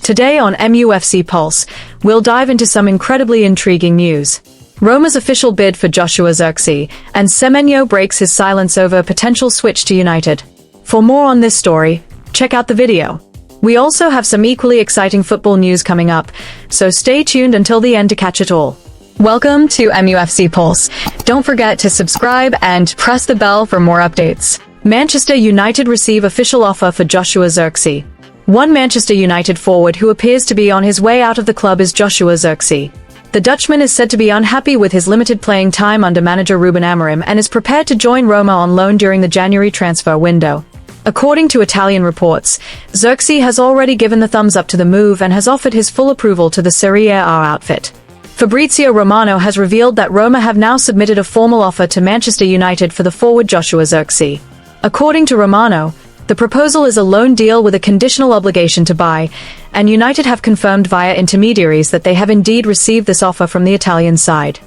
Today on MUFC Pulse, we'll dive into some incredibly intriguing news. Roma's official bid for Joshua Zirkzee, and Semenyo breaks his silence over a potential switch to United. For more on this story, check out the video. We also have some equally exciting football news coming up, so stay tuned until the end to catch it all. Welcome to MUFC Pulse. Don't forget to subscribe and press the bell for more updates. Manchester United receive official offer for Joshua Zirkzee. One Manchester United forward who appears to be on his way out of the club is Joshua Zirkzee. The Dutchman is said to be unhappy with his limited playing time under manager Ruben Amorim and is prepared to join Roma on loan during the January transfer window. According to Italian reports, Zirkzee has already given the thumbs up to the move and has offered his full approval to the Serie A outfit. Fabrizio Romano has revealed that Roma have now submitted a formal offer to Manchester United for the forward Joshua Zirkzee. According to Romano, the proposal is a loan deal with a conditional obligation to buy, and United have confirmed via intermediaries that they have indeed received this offer from the Italian side.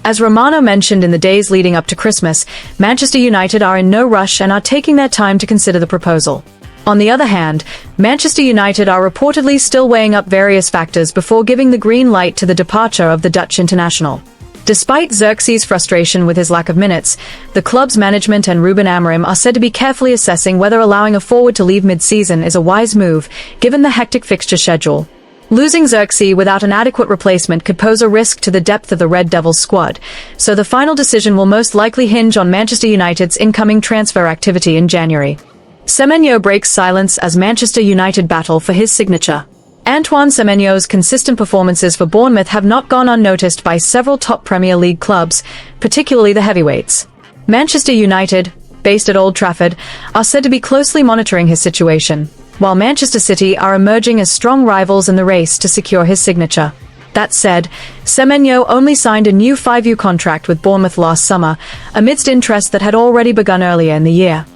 As Romano mentioned in the days leading up to Christmas, Manchester United are in no rush and are taking their time to consider the proposal. On the other hand, Manchester United are reportedly still weighing up various factors before giving the green light to the departure of the Dutch international. Despite Zirkzee's frustration with his lack of minutes, the club's management and Ruben Amorim are said to be carefully assessing whether allowing a forward to leave mid-season is a wise move, given the hectic fixture schedule. Losing Zirkzee without an adequate replacement could pose a risk to the depth of the Red Devils squad, so the final decision will most likely hinge on Manchester United's incoming transfer activity in January. Semenyo breaks silence as Manchester United battle for his signature. Antoine Semenyo's consistent performances for Bournemouth have not gone unnoticed by several top Premier League clubs, particularly the heavyweights. Manchester United, based at Old Trafford, are said to be closely monitoring his situation, while Manchester City are emerging as strong rivals in the race to secure his signature. That said, Semenyo only signed a new 5-year contract with Bournemouth last summer, amidst interest that had already begun earlier in the year.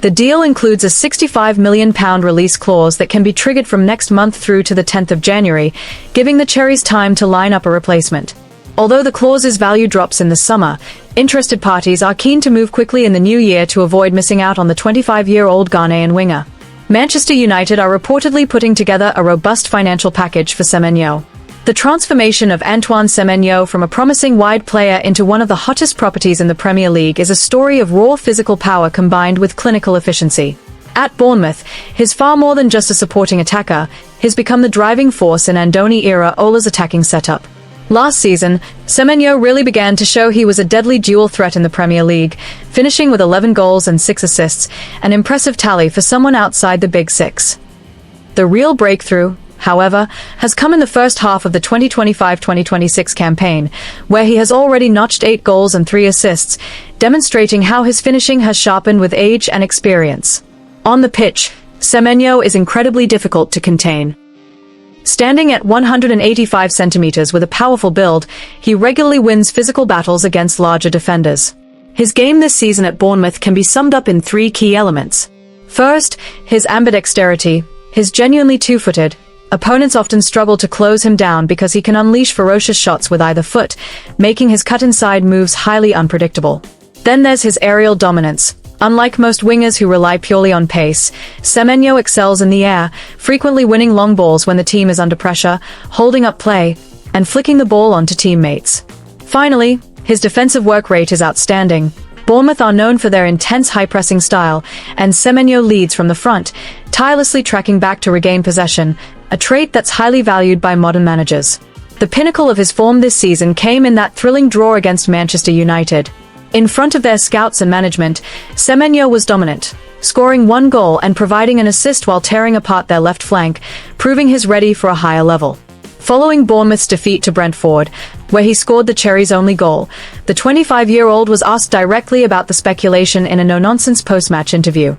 The deal includes a £65 million release clause that can be triggered from next month through to the 10th of January, giving the Cherries time to line up a replacement. Although the clause's value drops in the summer, interested parties are keen to move quickly in the new year to avoid missing out on the 25-year-old Ghanaian winger. Manchester United are reportedly putting together a robust financial package for Semenyo. The transformation of Antoine Semenyo from a promising wide player into one of the hottest properties in the Premier League is a story of raw physical power combined with clinical efficiency. At Bournemouth, he's far more than just a supporting attacker, he's become the driving force in Andoni Ola's attacking setup. Last season, Semenyo really began to show he was a deadly dual threat in the Premier League, finishing with 11 goals and 6 assists, an impressive tally for someone outside the Big Six. The real breakthrough, however, has come in the first half of the 2025-2026 campaign, where he has already notched 8 goals and 3 assists, demonstrating how his finishing has sharpened with age and experience. On the pitch, Semenyo is incredibly difficult to contain. Standing at 185 centimeters with a powerful build, he regularly wins physical battles against larger defenders. His game this season at Bournemouth can be summed up in 3 key elements. First, his ambidexterity. He's genuinely two-footed. Opponents often struggle to close him down because he can unleash ferocious shots with either foot, making his cut-inside moves highly unpredictable. Then there's his aerial dominance. Unlike most wingers who rely purely on pace, Semenyo excels in the air, frequently winning long balls when the team is under pressure, holding up play, and flicking the ball onto teammates. Finally, his defensive work rate is outstanding. Bournemouth are known for their intense high-pressing style, and Semenyo leads from the front, tirelessly tracking back to regain possession, a trait that's highly valued by modern managers. The pinnacle of his form this season came in that thrilling draw against Manchester United. In front of their scouts and management, Semenyo was dominant, scoring 1 goal and providing an assist while tearing apart their left flank, proving he's ready for a higher level. Following Bournemouth's defeat to Brentford, where he scored the Cherries' only goal, the 25-year-old was asked directly about the speculation in a no-nonsense post-match interview.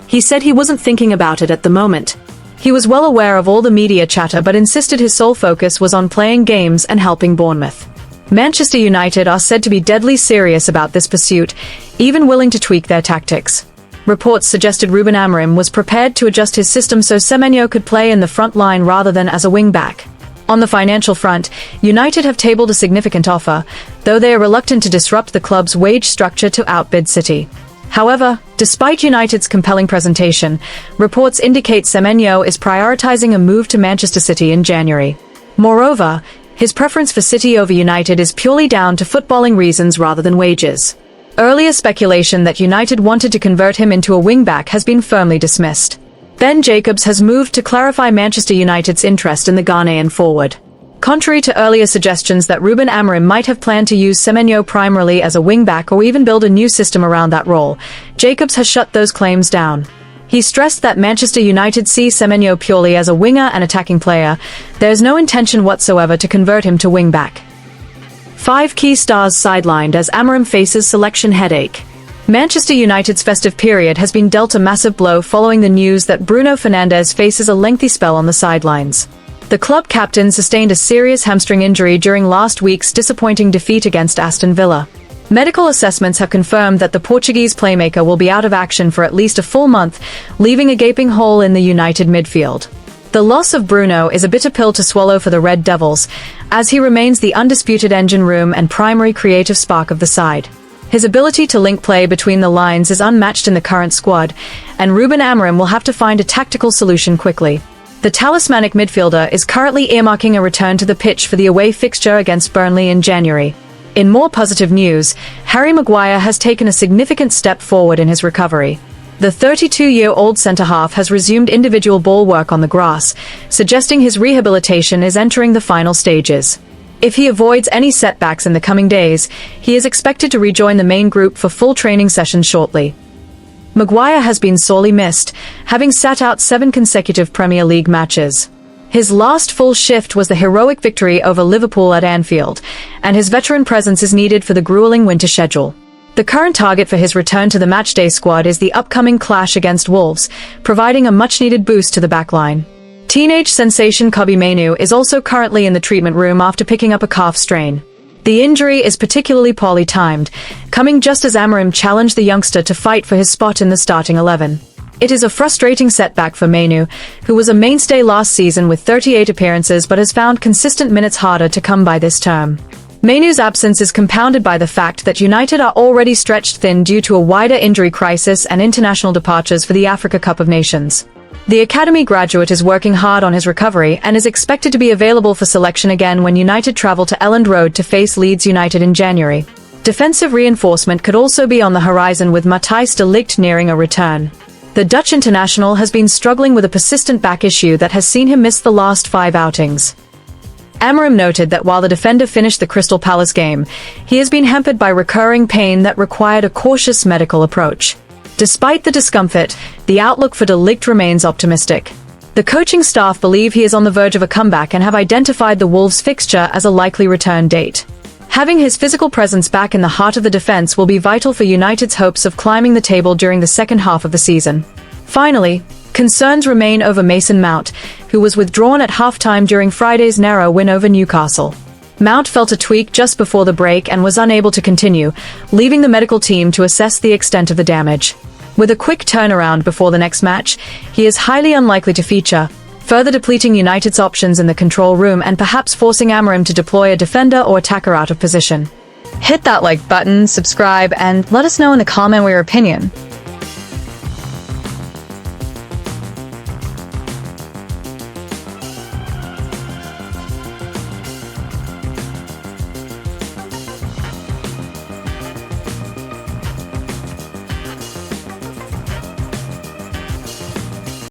He said he wasn't thinking about it at the moment. He was well aware of all the media chatter but insisted his sole focus was on playing games and helping Bournemouth. Manchester United are said to be deadly serious about this pursuit, even willing to tweak their tactics. Reports suggested Ruben Amorim was prepared to adjust his system so Semenyo could play in the front line rather than as a wing-back. On the financial front, United have tabled a significant offer, though they are reluctant to disrupt the club's wage structure to outbid City. However, despite United's compelling presentation, reports indicate Semenyo is prioritizing a move to Manchester City in January. Moreover, his preference for City over United is purely down to footballing reasons rather than wages. Earlier speculation that United wanted to convert him into a wing-back has been firmly dismissed. Ben Jacobs has moved to clarify Manchester United's interest in the Ghanaian forward. Contrary to earlier suggestions that Ruben Amorim might have planned to use Semenyo primarily as a wing-back or even build a new system around that role, Jacobs has shut those claims down. He stressed that Manchester United see Semenyo purely as a winger and attacking player. There is no intention whatsoever to convert him to wing-back. 5 key stars sidelined as Amorim faces selection headache. Manchester United's festive period has been dealt a massive blow following the news that Bruno Fernandes faces a lengthy spell on the sidelines. The club captain sustained a serious hamstring injury during last week's disappointing defeat against Aston Villa. Medical assessments have confirmed that the Portuguese playmaker will be out of action for at least a full month, leaving a gaping hole in the United midfield. The loss of Bruno is a bitter pill to swallow for the Red Devils, as he remains the undisputed engine room and primary creative spark of the side. His ability to link play between the lines is unmatched in the current squad, and Ruben Amorim will have to find a tactical solution quickly. The talismanic midfielder is currently earmarking a return to the pitch for the away fixture against Burnley in January. In more positive news, Harry Maguire has taken a significant step forward in his recovery. The 32-year-old centre-half has resumed individual ball work on the grass, suggesting his rehabilitation is entering the final stages. If he avoids any setbacks in the coming days, he is expected to rejoin the main group for full training sessions shortly. Maguire has been sorely missed, having sat out 7 consecutive Premier League matches. His last full shift was the heroic victory over Liverpool at Anfield, and his veteran presence is needed for the grueling winter schedule. The current target for his return to the matchday squad is the upcoming clash against Wolves, providing a much-needed boost to the backline. Teenage sensation Kobbie Mainoo is also currently in the treatment room after picking up a calf strain. The injury is particularly poorly timed, coming just as Amorim challenged the youngster to fight for his spot in the starting 11. It is a frustrating setback for Mainoo, who was a mainstay last season with 38 appearances but has found consistent minutes harder to come by this term. Mainoo's absence is compounded by the fact that United are already stretched thin due to a wider injury crisis and international departures for the Africa Cup of Nations. The academy graduate is working hard on his recovery and is expected to be available for selection again when United travel to Elland Road to face Leeds United in January. Defensive reinforcement could also be on the horizon with Matthijs de Ligt nearing a return. The Dutch international has been struggling with a persistent back issue that has seen him miss the last 5 outings. Amorim noted that while the defender finished the Crystal Palace game, he has been hampered by recurring pain that required a cautious medical approach. Despite the discomfort, the outlook for de Ligt remains optimistic. The coaching staff believe he is on the verge of a comeback and have identified the Wolves fixture as a likely return date. Having his physical presence back in the heart of the defense will be vital for United's hopes of climbing the table during the second half of the season. Finally, concerns remain over Mason Mount, who was withdrawn at halftime during Friday's narrow win over Newcastle. Mount felt a tweak just before the break and was unable to continue, leaving the medical team to assess the extent of the damage. With a quick turnaround before the next match, he is highly unlikely to feature, further depleting United's options in the control room and perhaps forcing Amorim to deploy a defender or attacker out of position. Hit that like button, subscribe, and let us know in the comment your opinion.